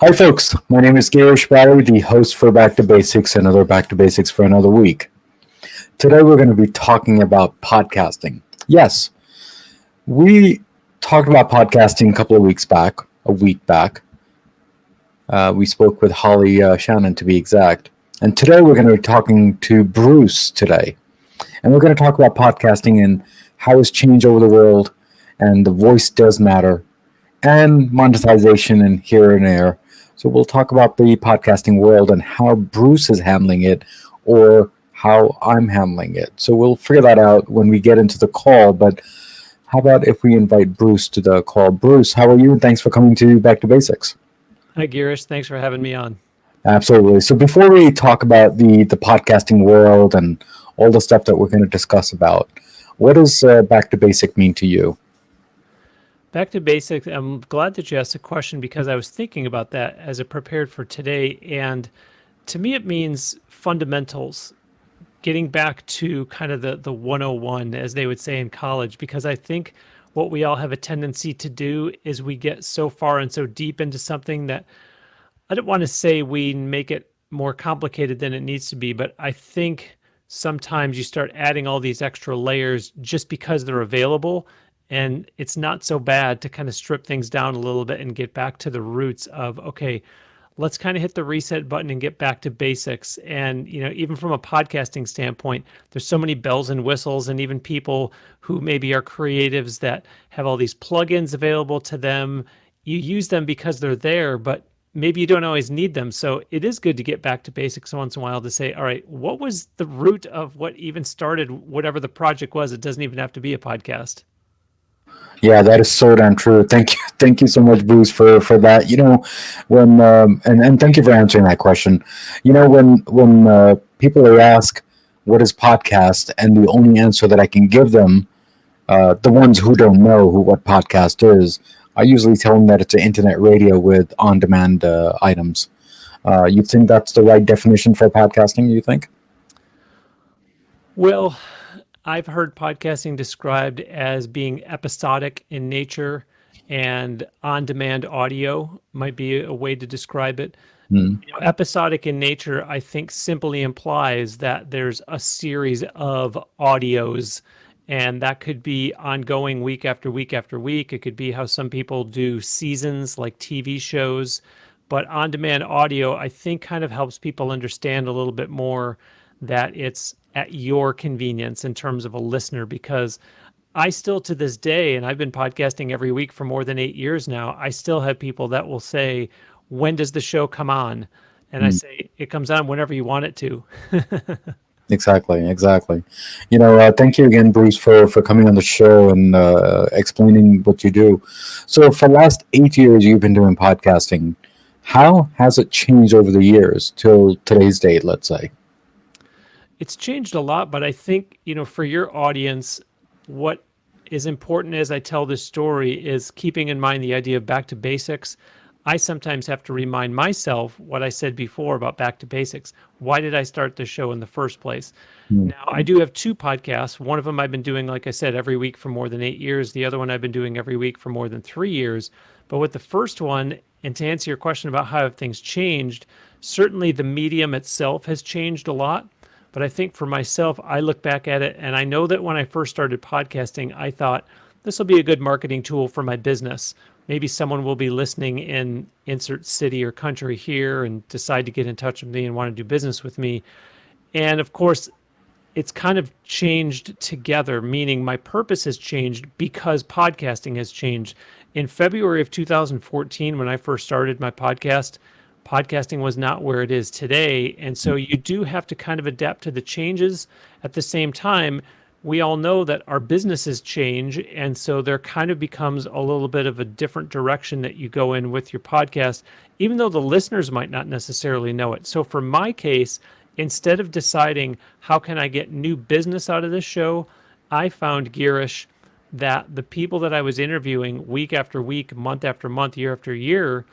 Hi, folks. My name is Garish Bally, the host for Back to Basics, another Back to Basics for another week. Today, we're going to be talking about podcasting. Yes, we talked about podcasting a week back. We spoke with Holly Shannon, to be exact. And today, we're going to be talking to Bruce today. And we're going to talk about podcasting and how it's changed over the world, and the voice does matter, and monetization and here and there. So we'll talk about the podcasting world and how Bruce is handling it or how I'm handling it. So we'll figure that out when we get into the call. But how about if we invite Bruce to the call? Bruce, how are you? And thanks for coming to Back to Basics. Hi, Girish. Thanks for having me on. Absolutely. So before we talk about the podcasting world and all the stuff that we're going to discuss about, what does Back to Basic mean to you? Back to basics. I'm glad that you asked the question because I was thinking about that as I prepared for today. And to me, it means fundamentals, getting back to kind of the 101, as they would say in college, because I think what we all have a tendency to do is we get so far and so deep into something that I don't want to say we make it more complicated than it needs to be, but I think sometimes you start adding all these extra layers just because they're available. And it's not so bad to kind of strip things down a little bit and get back to the roots of, okay, let's kind of hit the reset button and get back to basics. And, even from a podcasting standpoint, there's so many bells and whistles, and even people who maybe are creatives that have all these plugins available to them. You use them because they're there, but maybe you don't always need them. So it is good to get back to basics once in a while to say, all right, what was the root of what even started whatever the project was? It doesn't even have to be a podcast. Yeah, that is so damn true. Thank you so much, Bruce, for that. When and thank you for answering that question. When people are asked what is podcast, and the only answer that I can give them, the ones who don't know what podcast is, I usually tell them that it's an internet radio with on-demand items. You think that's the right definition for podcasting? You think? Well, I've heard podcasting described as being episodic in nature, and on-demand audio might be a way to describe it. Episodic in nature, I think, simply implies that there's a series of audios, and that could be ongoing week after week after week. It could be how some people do seasons like TV shows. But on-demand audio, I think, kind of helps people understand a little bit more that it's at your convenience in terms of a listener, because I still, to this day, and I've been podcasting every week for more than 8 years now, I still have people that will say, when does the show come on? And I say, it comes on whenever you want it to. Exactly. Thank you again, Bruce, for coming on the show and explaining what you do. So for the last 8 years, you've been doing podcasting. How has it changed over the years till today's date, let's say? It's changed a lot, but I think, for your audience, what is important as I tell this story is keeping in mind the idea of back to basics. I sometimes have to remind myself what I said before about back to basics. Why did I start the show in the first place? Now, I do have two podcasts. One of them I've been doing, like I said, every week for more than 8 years. The other one I've been doing every week for more than 3 years. But with the first one, and to answer your question about how have things changed, certainly the medium itself has changed a lot. But I think for myself, I look back at it, and I know that when I first started podcasting, I thought this will be a good marketing tool for my business. Maybe someone will be listening in insert city or country here and decide to get in touch with me and want to do business with me. And of course, it's kind of changed together, meaning my purpose has changed because podcasting has changed. In February of 2014, when I first started my podcasting was not where it is today. And so you do have to kind of adapt to the changes. At the same time, we all know that our businesses change. And so there kind of becomes a little bit of a different direction that you go in with your podcast, even though the listeners might not necessarily know it. So for my case, instead of deciding how can I get new business out of this show, I found, Girish, that the people that I was interviewing week after week, month after month, year after year,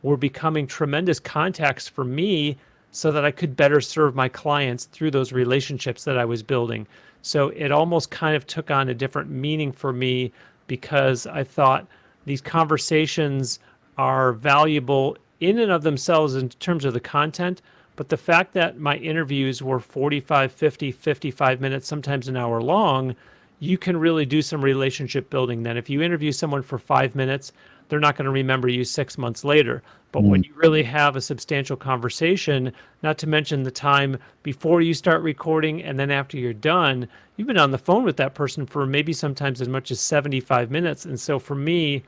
were becoming tremendous contacts for me so that I could better serve my clients through those relationships that I was building. So it almost kind of took on a different meaning for me because I thought these conversations are valuable in and of themselves in terms of the content, but the fact that my interviews were 45, 50, 55 minutes, sometimes an hour long, you can really do some relationship building then. If you interview someone for 5 minutes, they're not going to remember you 6 months later. But when Mm. you really have a substantial conversation, not to mention the time before you start recording and then after you're done, you've been on the phone with that person for maybe sometimes as much as 75 minutes. And so for me,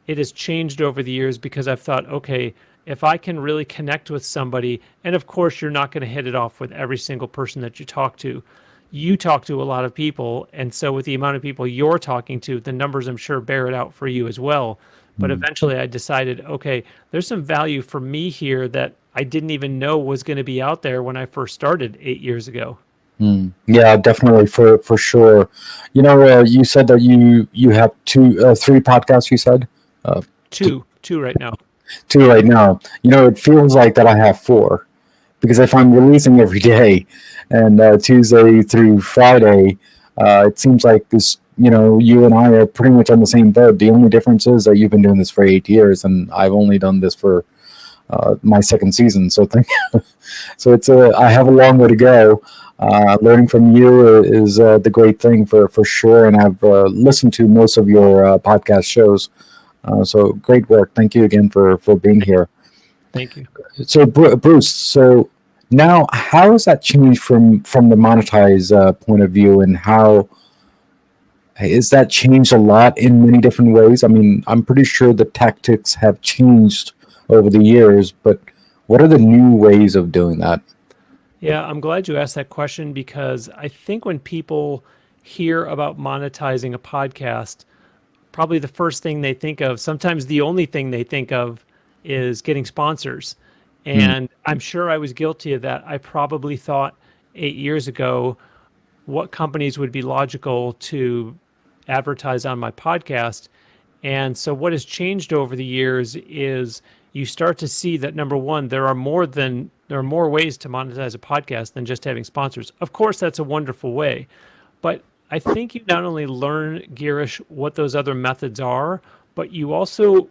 it has changed over the years because I've thought, okay, if I can really connect with somebody, and of course, you're not going to hit it off with every single person that you talk to. You talk to a lot of people. And so, with the amount of people you're talking to, the numbers I'm sure bear it out for you as well. But Mm. eventually, I decided, okay, there's some value for me here that I didn't even know was going to be out there when I first started 8 years ago. Mm. Yeah, definitely for sure. You said that you have three podcasts. You said uh, t- Two right now. two right now. It feels like that I have four because if I'm releasing every day, and Tuesday through Friday, it seems like this. You and I are pretty much on the same boat. The only difference is that you've been doing this for 8 years, and I've only done this for my second season. So so I have a long way to go. Learning from you is the great thing for sure, and I've listened to most of your podcast shows. So great work. Thank you again for being here. Thank you. So Bruce, so now how has that changed from the monetize point of view, and how has that changed a lot in many different ways? I mean, I'm pretty sure the tactics have changed over the years, but what are the new ways of doing that? Yeah, I'm glad you asked that question because I think when people hear about monetizing a podcast, probably the first thing they think of, sometimes the only thing they think of, is getting sponsors. Mm. And I'm sure I was guilty of that. I probably thought 8 years ago what companies would be logical to advertise on my podcast. And so what has changed over the years is you start to see that number one, there are more ways to monetize a podcast than just having sponsors. Of course, that's a wonderful way, but I think you not only learn, Girish, what those other methods are, but you also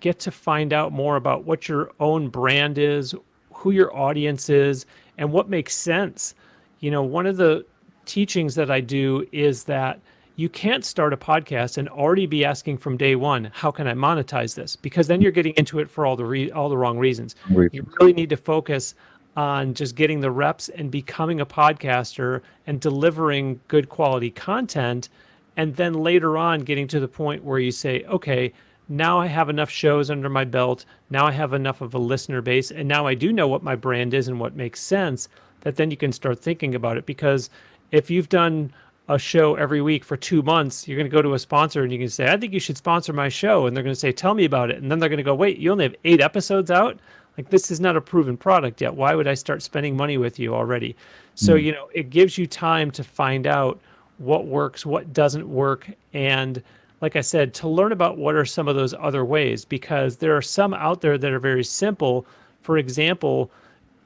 get to find out more about what your own brand is, who your audience is, and what makes sense. One of the teachings that I do is that you can't start a podcast and already be asking from day one, how can I monetize this? Because then you're getting into it for all the wrong reasons. You really need to focus on just getting the reps and becoming a podcaster and delivering good quality content. And then later on, getting to the point where you say, okay, now I have enough shows under my belt. Now I have enough of a listener base. And now I do know what my brand is and what makes sense, that then you can start thinking about it. Because if you've done a show every week for 2 months, you're going to go to a sponsor and you can say, I think you should sponsor my show. And they're going to say, tell me about it. And then they're going to go, wait, you only have 8 episodes out? Like, this is not a proven product yet. Why would I start spending money with you already? So, Mm. it gives you time to find out what works, what doesn't work. And like I said, to learn about what are some of those other ways, because there are some out there that are very simple. For example,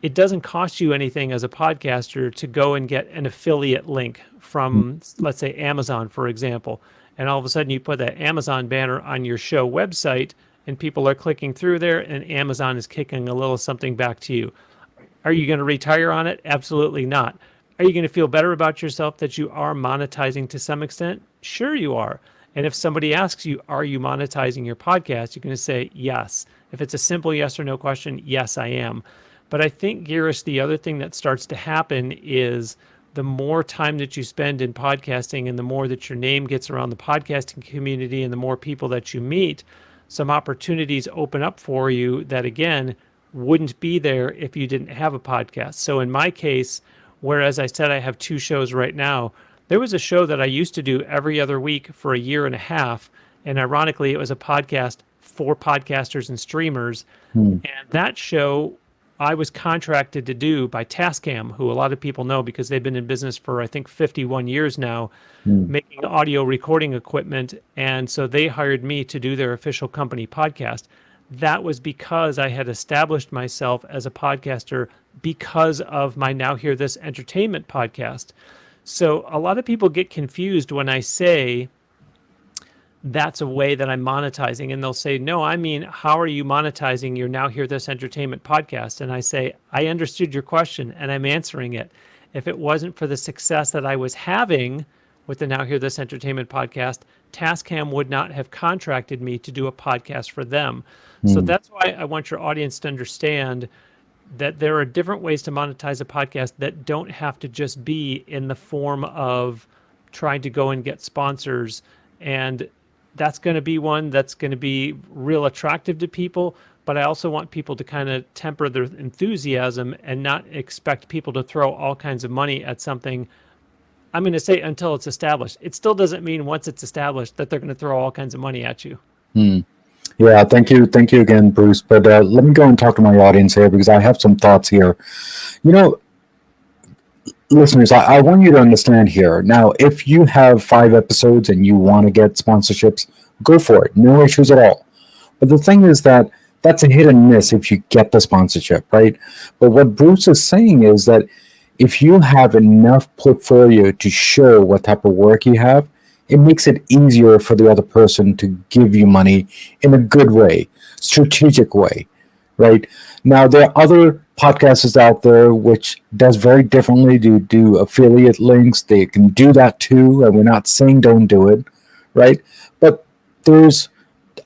it doesn't cost you anything as a podcaster to go and get an affiliate link from, let's say, Amazon, for example. And all of a sudden you put that Amazon banner on your show website and people are clicking through there and Amazon is kicking a little something back to you. Are you going to retire on it? Absolutely not. Are you going to feel better about yourself that you are monetizing to some extent? Sure, you are. And if somebody asks you, are you monetizing your podcast? You're going to say yes. If it's a simple yes or no question, yes, I am. But I think, Girish, the other thing that starts to happen is the more time that you spend in podcasting and the more that your name gets around the podcasting community and the more people that you meet, some opportunities open up for you that, again, wouldn't be there if you didn't have a podcast. So in my case, whereas I said I have 2 shows right now, there was a show that I used to do every other week for a year and a half. And ironically, it was a podcast for podcasters and streamers. Mm. And that show I was contracted to do by Tascam, who a lot of people know because they've been in business for, I think, 51 years now, Mm. making audio recording equipment. And so they hired me to do their official company podcast. That was because I had established myself as a podcaster because of my Now Hear This entertainment podcast. So a lot of people get confused when I say that's a way that I'm monetizing. And they'll say, no, I mean, how are you monetizing your Now Hear This Entertainment podcast? And I say, I understood your question and I'm answering it. If it wasn't for the success that I was having with the Now Hear This Entertainment podcast, Tascam would not have contracted me to do a podcast for them. So that's why I want your audience to understand that there are different ways to monetize a podcast that don't have to just be in the form of trying to go and get sponsors. And that's going to be one that's going to be real attractive to people. But I also want people to kind of temper their enthusiasm and not expect people to throw all kinds of money at something. I'm going to say until it's established. It still doesn't mean once it's established that they're going to throw all kinds of money at you. Yeah, thank you again, Bruce. But let me go and talk to my audience here because I have some thoughts here. You know, listeners, I want you to understand here. Now, if you have 5 episodes and you want to get sponsorships, go for it. No issues at all. But the thing is that that's a hit and miss if you get the sponsorship, right? But what Bruce is saying is that if you have enough portfolio to show what type of work you have, it makes it easier for the other person to give you money in a good way, strategic way, right? Now, there are other podcasters out there which does very differently. Do affiliate links. They can do that too, and we're not saying don't do it, right? But there's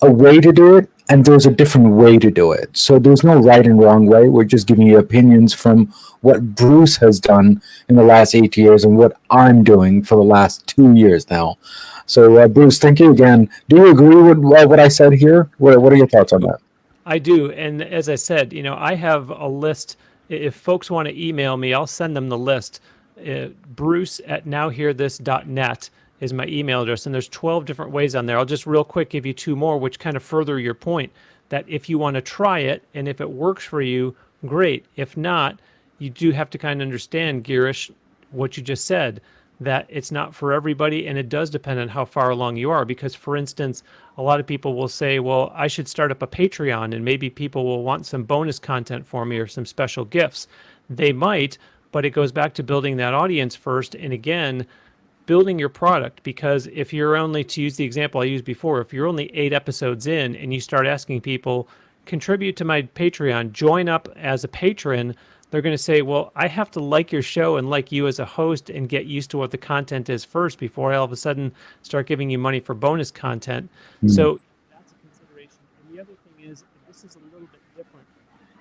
a way to do it, and there's a different way to do it. So there's no right and wrong way. We're just giving you opinions from what Bruce has done in the last 8 years and what I'm doing for the last 2 years now. So, Bruce, thank you again. Do you agree with what I said here? What are your thoughts on that? I do. And as I said, I have a list. If folks want to email me, I'll send them the list. Bruce@nowhearthis.net is my email address. And there's 12 different ways on there. I'll just real quick give you 2 more, which kind of further your point that if you want to try it and if it works for you, great. If not, you do have to kind of understand, Girish, what you just said, that it's not for everybody. And it does depend on how far along you are. Because, for instance, a lot of people will say, well, I should start up a Patreon and maybe people will want some bonus content for me or some special gifts. They might, but it goes back to building that audience first. And again, building your product, because if you're only, to use the example I used before, if you're only 8 episodes in and you start asking people, contribute to my Patreon, join up as a patron, they're going to say, well, I have to like your show and like you as a host and get used to what the content is first before I all of a sudden start giving you money for bonus content. So that's a consideration. And the other thing is, this is a little bit different,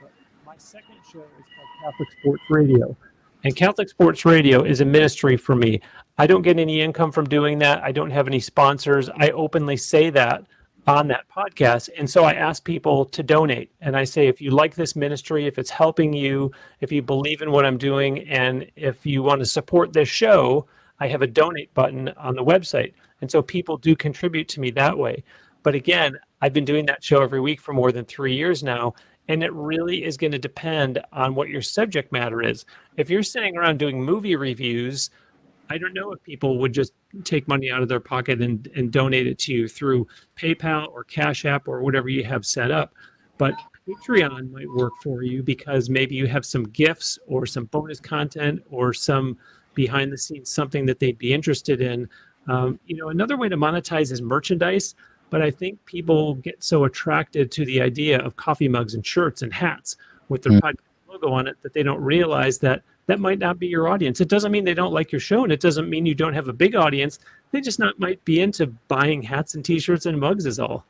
but my second show is called Catholic Sports Radio. And Catholic Sports Radio is a ministry for me. I don't get any income from doing that. I don't have any sponsors. I openly say that on that podcast. And so I ask people to donate. And I say, if you like this ministry, if it's helping you, if you believe in what I'm doing, and if you want to support this show, I have a donate button on the website. And so people do contribute to me that way. But again, I've been doing that show every week for more than 3 years now. And it really is going to depend on what your subject matter is. If you're sitting around doing movie reviews, I don't know if people would just take money out of their pocket and donate it to you through PayPal or Cash App or whatever you have set up. But Patreon might work for you because maybe you have some gifts or some bonus content or some behind the scenes, something that they'd be interested in. Another way to monetize is merchandise. But I think people get so attracted to the idea of coffee mugs and shirts and hats with their podcast logo on it that they don't realize that that might not be your audience. It doesn't mean they don't like your show, and it doesn't mean you don't have a big audience. They just might be into buying hats and T-shirts and mugs is all.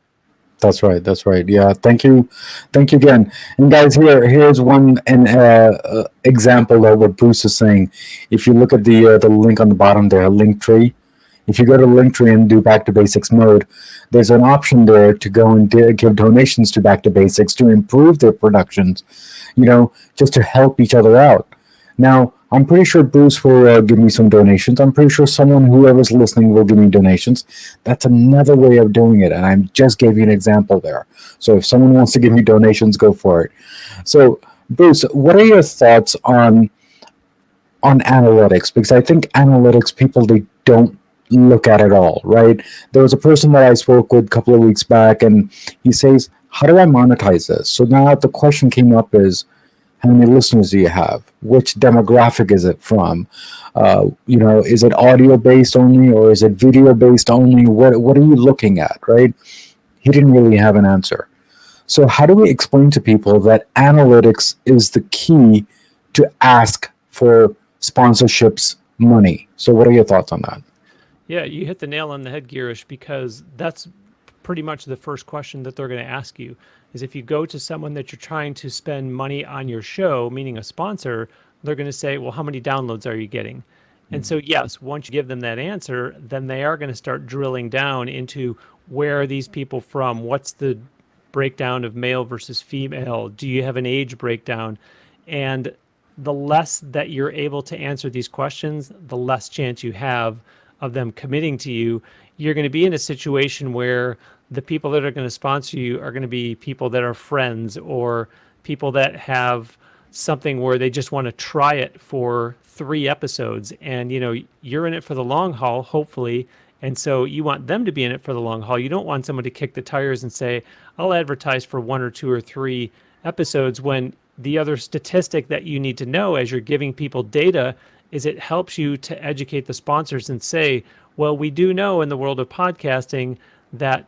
That's right. Yeah, thank you again. And guys, here's one example of what Bruce is saying. If you look at the link on the bottom there, link tree. If you go to Linktree and do Back to Basics mode, there's an option there to go and give donations to Back to Basics to improve their productions, just to help each other out. Now, I'm pretty sure Bruce will give me some donations. I'm pretty sure whoever's listening will give me donations. That's another way of doing it, and I just gave you an example there. So if someone wants to give me donations, go for it. So, Bruce, what are your thoughts on analytics? Because I think analytics, people, they don't look at it all, right? There was a person that I spoke with a couple of weeks back, and he says, how do I monetize this? So now the question came up is, How many listeners do you have? Which demographic is it from? Is it audio based only or is it video based only? What are you looking at, right? He didn't really have an answer. So how do we explain to people that analytics is the key to ask for sponsorships money? So what are your thoughts on that? Yeah, you hit the nail on the head, Girish, because that's pretty much the first question that they're going to ask you is if you go to someone that you're trying to spend money on your show, meaning a sponsor, they're going to say, well, how many downloads are you getting? And so, yes, once you give them that answer, then they are going to start drilling down into where are these people from? What's the breakdown of male versus female? Do you have an age breakdown? And the less that you're able to answer these questions, the less chance you have of them committing to you. You're going to be in a situation where the people that are going to sponsor you are going to be people that are friends or people that have something where they just want to try it for 3 episodes. And, you're in it for the long haul, hopefully. And so you want them to be in it for the long haul. You don't want someone to kick the tires and say, I'll advertise for 1 or 2 or 3 episodes, when the other statistic that you need to know as you're giving people data is it helps you to educate the sponsors and say, well, we do know in the world of podcasting that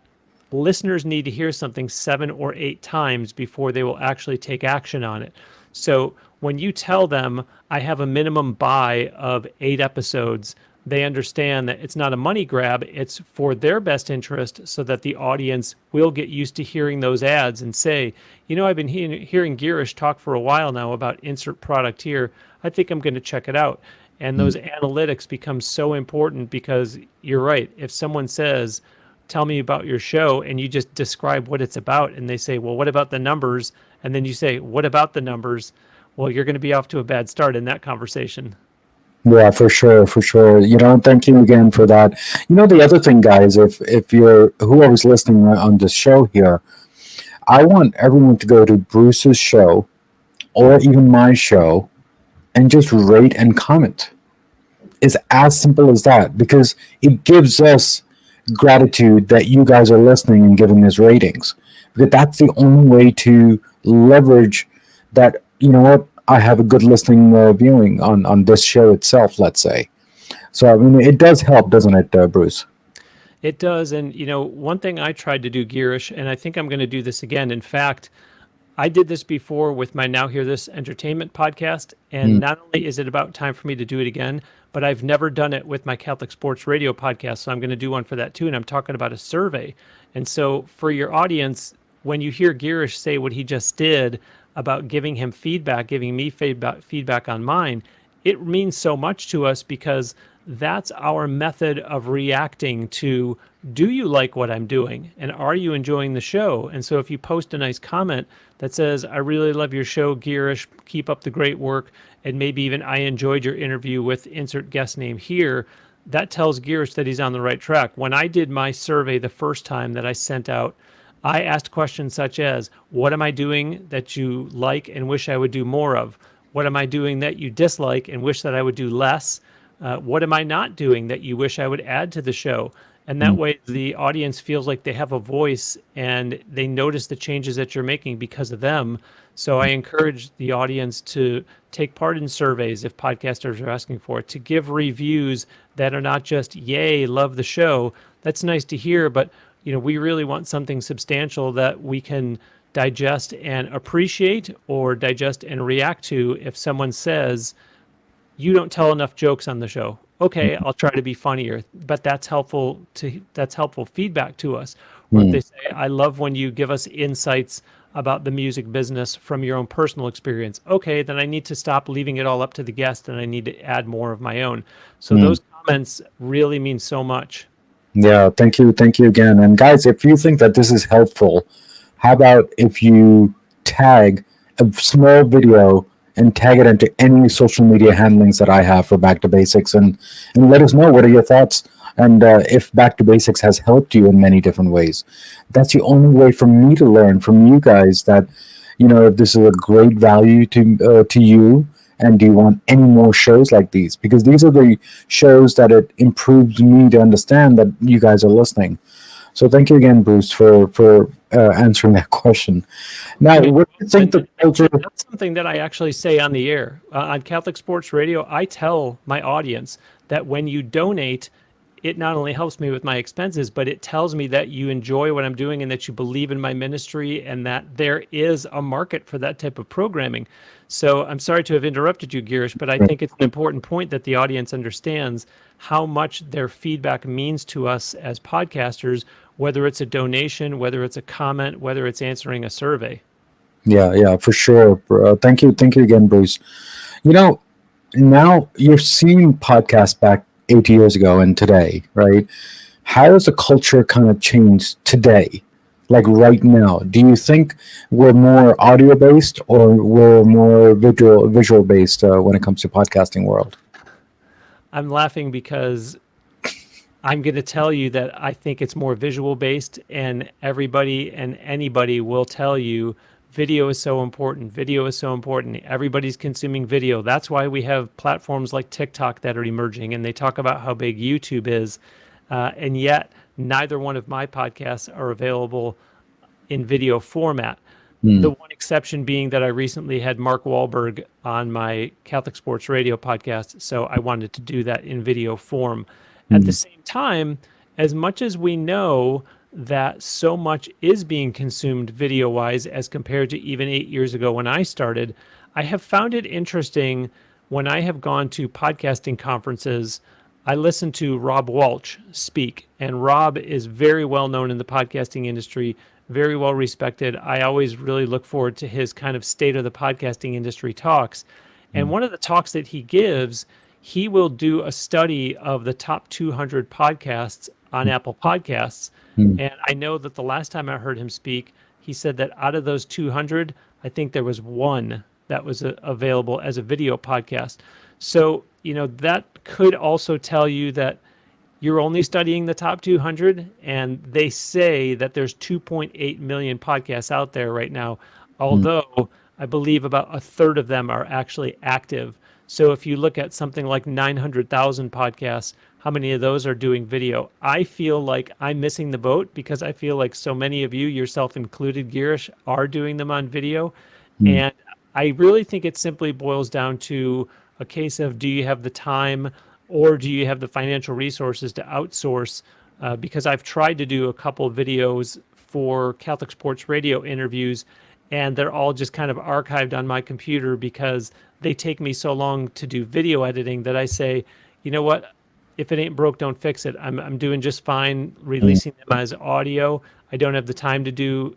listeners need to hear something 7 or 8 times before they will actually take action on it. So when you tell them, I have a minimum buy of 8 episodes, they understand that it's not a money grab, it's for their best interest so that the audience will get used to hearing those ads and say, I've been hearing Girish talk for a while now about insert product here. I think I'm going to check it out. And those analytics become so important because you're right. If someone says, tell me about your show, and you just describe what it's about, and they say, well, what about the numbers? And then you say, what about the numbers? Well, you're going to be off to a bad start in that conversation. Yeah, for sure, for sure. Thank you again for that. The other thing, guys, if you're whoever's listening on this show here, I want everyone to go to Bruce's show or even my show and just rate and comment. It's as simple as that because it gives us gratitude that you guys are listening and giving us ratings. Because that's the only way to leverage that, I have a good listening viewing on this show itself, let's say. So, it does help, doesn't it, Bruce? It does. And, one thing I tried to do, Girish, and I think I'm going to do this again. In fact, I did this before with my Now Hear This Entertainment podcast. And not only is it about time for me to do it again, but I've never done it with my Catholic Sports Radio podcast. So I'm going to do one for that too. And I'm talking about a survey. And so for your audience, when you hear Girish say what he just did about giving him feedback, giving me feedback on mine, it means so much to us because that's our method of reacting to, do you like what I'm doing? And are you enjoying the show? And so if you post a nice comment that says, I really love your show, Girish, keep up the great work, and maybe even I enjoyed your interview with insert guest name here, that tells Girish that he's on the right track. When I did my survey the first time that I sent out, I asked questions such as, what am I doing that you like and wish I would do more of? What am I doing that you dislike and wish that I would do less? What am I not doing that you wish I would add to the show? And that way the audience feels like they have a voice and they notice the changes that you're making because of them. So I encourage the audience to take part in surveys if podcasters are asking for it, to give reviews that are not just, yay, love the show. That's nice to hear, but we really want something substantial that we can digest and appreciate or digest and react to. If someone says, you don't tell enough jokes on the show. Okay, I'll try to be funnier, but that's helpful feedback to us. Or if they say, I love when you give us insights about the music business from your own personal experience. Okay, then I need to stop leaving it all up to the guest and I need to add more of my own. So those comments really mean so much. Yeah, thank you again. And guys, if you think that this is helpful, how about if you tag a small video and tag it into any social media handlings that I have for Back to Basics, and let us know what are your thoughts and if Back to Basics has helped you in many different ways. That's the only way for me to learn from you guys that, if this is a great value to you. And do you want any more shows like these? Because these are the shows that it improves me to understand that you guys are listening. So thank you again, Bruce, for answering that question. Now, what do you think the culture? That's something that I actually say on the air. On Catholic Sports Radio, I tell my audience that when you donate, it not only helps me with my expenses, but it tells me that you enjoy what I'm doing and that you believe in my ministry and that there is a market for that type of programming. So I'm sorry to have interrupted you, Girish, but I think it's an important point that the audience understands how much their feedback means to us as podcasters, whether it's a donation, whether it's a comment, whether it's answering a survey. Yeah, for sure. Thank you again, Bruce. You know, now you're seeing podcasts back 80 years ago and today, right? How has the culture kind of changed today? Like right now, do you think we're more audio based or we're more visual based when it comes to podcasting world? I'm laughing because I'm going to tell you that I think it's more visual based, and everybody and anybody will tell you video is so important. Video is so important. Everybody's consuming video. That's why we have platforms like TikTok that are emerging, and they talk about how big YouTube is. And yet, neither one of my podcasts are available in video format. The one exception being that I recently had Mark Wahlberg on my Catholic Sports Radio podcast, so I wanted to do that in video form. At the same time, as much as we know that so much is being consumed video-wise as compared to even 8 years ago when I started, I have found it interesting when I have gone to podcasting conferences. I listen to Rob Walsh speak, and Rob is very well known in the podcasting industry, very well respected. I always really look forward to his kind of state of the podcasting industry talks. And one of the talks that he gives, he will do a study of the top 200 podcasts on Apple Podcasts. And I know that the last time I heard him speak, he said that out of those 200, I think there was one that was available as a video podcast. So, that could also tell you that you're only studying the top 200, and they say that there's 2.8 million podcasts out there right now, although I believe about a third of them are actually active. So if you look at something like 900,000 podcasts, how many of those are doing video? I feel like I'm missing the boat because I feel like so many of you, yourself included, Girish, are doing them on video. And I really think it simply boils down to a case of, do you have the time or do you have the financial resources to outsource? Because I've tried to do a couple of videos for Catholic Sports Radio interviews, and they're all just kind of archived on my computer because they take me so long to do video editing that I say, you know what? If it ain't broke, don't fix it. I'm doing just fine releasing them as audio. I don't have the time to do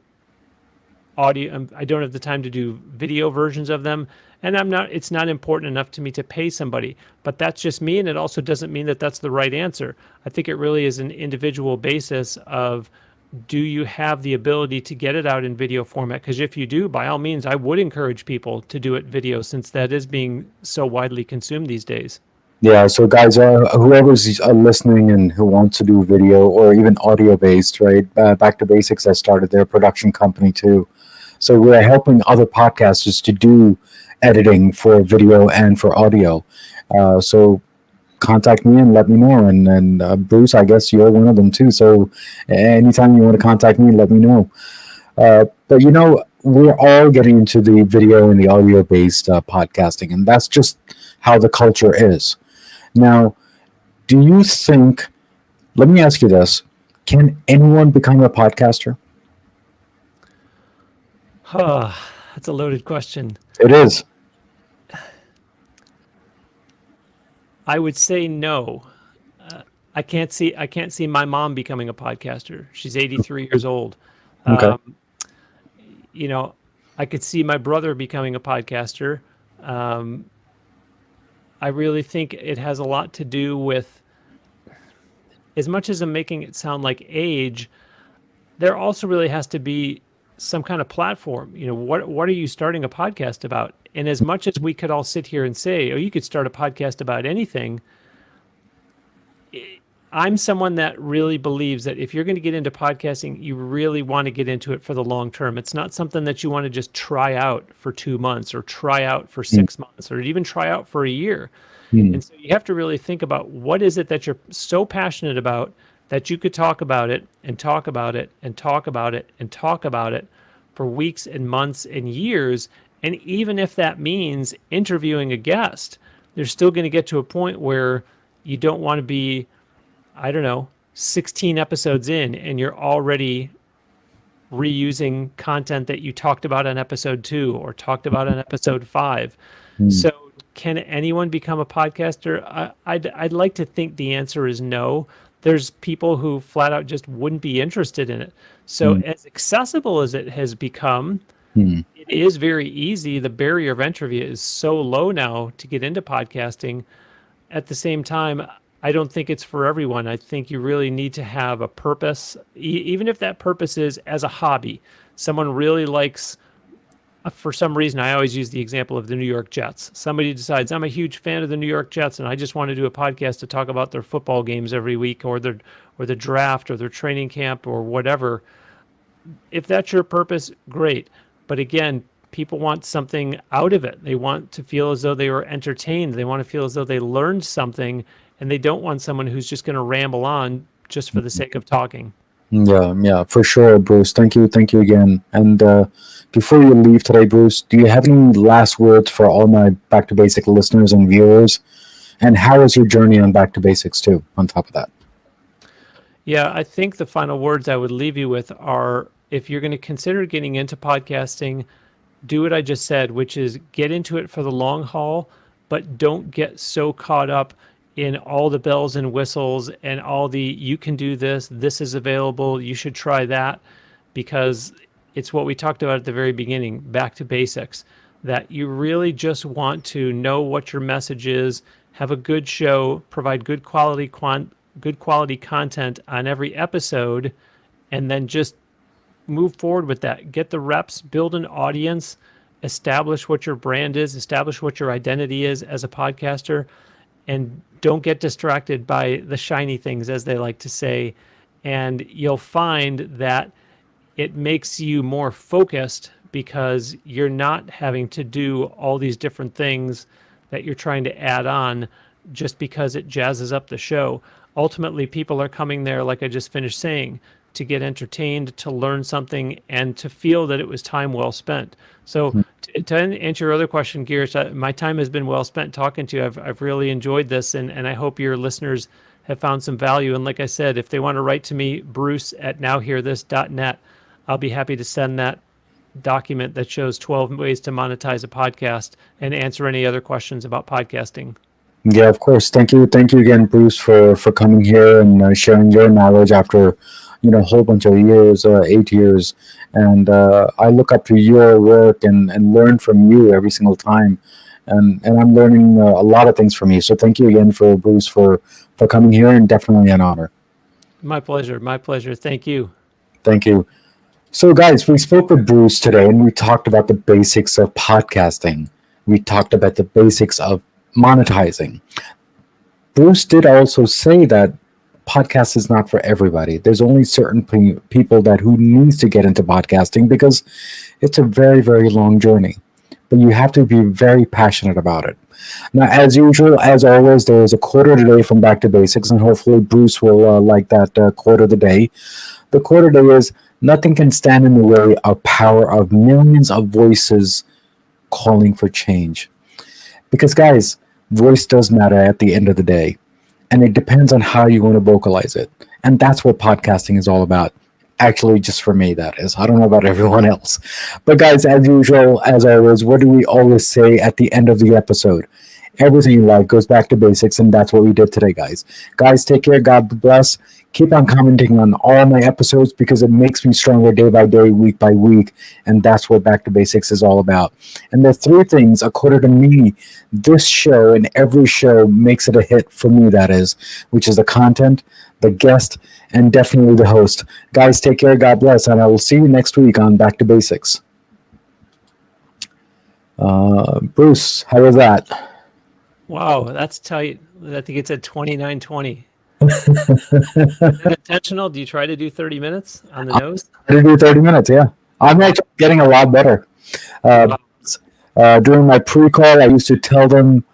audio. I don't have the time to do video versions of them, and it's not important enough to me to pay somebody. But that's just me, and it also doesn't mean that that's the right answer. I think it really is an individual basis of, do you have the ability to get it out in video format? Because if you do, by all means, I would encourage people to do it video, since that is being so widely consumed these days. Yeah, so guys, whoever's listening and who wants to do video or even audio based, right? Back2Basics has started their production company too. So we're helping other podcasters to do editing for video and for audio. So contact me and let me know. And Bruce, I guess you're one of them too. So anytime you want to contact me, let me know. But we're all getting into the video and the audio based podcasting, and that's just how the culture is. Now, do you think, let me ask you this, can anyone become a podcaster? That's a loaded question. It is. I would say no. I can't see my mom becoming a podcaster. She's 83 years old. Okay. I could see my brother becoming a podcaster. I really think it has a lot to do with, as much as I'm making it sound like age, there also really has to be some kind of platform. What are you starting a podcast about? And as much as we could all sit here and say, oh, you could start a podcast about anything, I'm someone that really believes that if you're going to get into podcasting, you really want to get into it for the long term. It's not something that you want to just try out for 2 months or try out for 6 months or even try out for a year. And so you have to really think about, what is it that you're so passionate about that you could talk about it and talk about it and talk about it and talk about it for weeks and months and years. And even if that means interviewing a guest, they're still going to get to a point where you don't want to be, I don't know, 16 episodes in and you're already reusing content that you talked about on episode 2 or talked about on episode 5. So can anyone become a podcaster? I'd like to think the answer is no. There's people who flat out just wouldn't be interested in it. So as accessible as it has become, it is very easy. The barrier of entry is so low now to get into podcasting. At the same time, I don't think it's for everyone. I think you really need to have a purpose, even if that purpose is as a hobby. Someone really likes, for some reason, I always use the example of the New York Jets. Somebody decides, I'm a huge fan of the New York Jets, and I just want to do a podcast to talk about their football games every week, or the draft, or their training camp, or whatever. If that's your purpose, great. But again, people want something out of it. They want to feel as though they were entertained. They want to feel as though they learned something, and they don't want someone who's just going to ramble on just for the sake of talking. Yeah, for sure, Bruce. Thank you again. And before you leave today, Bruce, do you have any last words for all my Back to Basic listeners and viewers? And how is your journey on Back to Basics too, on top of that? Yeah, I think the final words I would leave you with are, if you're going to consider getting into podcasting, do what I just said, which is get into it for the long haul, but don't get so caught up in all the bells and whistles and all the, you can do this, this is available, you should try that, because it's what we talked about at the very beginning, back to basics, that you really just want to know what your message is, have a good show, provide good quality content on every episode, and then just move forward with that. Get the reps, build an audience, establish what your brand is, establish what your identity is as a podcaster, and don't get distracted by the shiny things, as they like to say. And you'll find that it makes you more focused because you're not having to do all these different things that you're trying to add on just because it jazzes up the show. Ultimately, people are coming there, like I just finished saying, to get entertained, to learn something, and to feel that it was time well spent. So to answer your other question, Girish, my time has been well spent talking to you. I've really enjoyed this, and I hope your listeners have found some value. And like I said, if they want to write to me, bruce@nowhearthis.net, I'll be happy to send that document that shows 12 ways to monetize a podcast and answer any other questions about podcasting. Yeah, of course. Thank you again, Bruce, for coming here and sharing your knowledge after a whole bunch of years, 8 years. And I look up to your work and learn from you every single time. And I'm learning a lot of things from you. So thank you again, Bruce, for coming here, and definitely an honor. My pleasure. Thank you. Thank you. So guys, we spoke with Bruce today, and we talked about the basics of podcasting. We talked about the basics of monetizing. Bruce did also say that podcast is not for everybody. There's only certain people who needs to get into podcasting because it's a very, very long journey. But you have to be very passionate about it. Now, as usual, as always, there is a quote of the day from Back to Basics, and hopefully Bruce will like that quote of the day. The quote of the day is, "Nothing can stand in the way of power of millions of voices calling for change." Because, guys, voice does matter at the end of the day. And it depends on how you want to vocalize it. And that's what podcasting is all about. Actually, just for me, that is. I don't know about everyone else. But guys, as usual, as always, what do we always say at the end of the episode? Everything in life goes back to basics, and that's what we did today, guys. Guys, take care. God bless. Keep on commenting on all my episodes because it makes me stronger day by day, week by week, and that's what Back to Basics is all about. And the 3 things, according to me, this show and every show makes it a hit for me, that is, which is the content, the guest, and definitely the host. Guys, take care. God bless, and I will see you next week on Back to Basics. Bruce, how was that? Wow, that's tight. I think it's at 29:20. Is that intentional? Do you try to do 30 minutes on the nose? I do 30 minutes, yeah. I'm actually getting a lot better. During my pre-call, I used to tell them,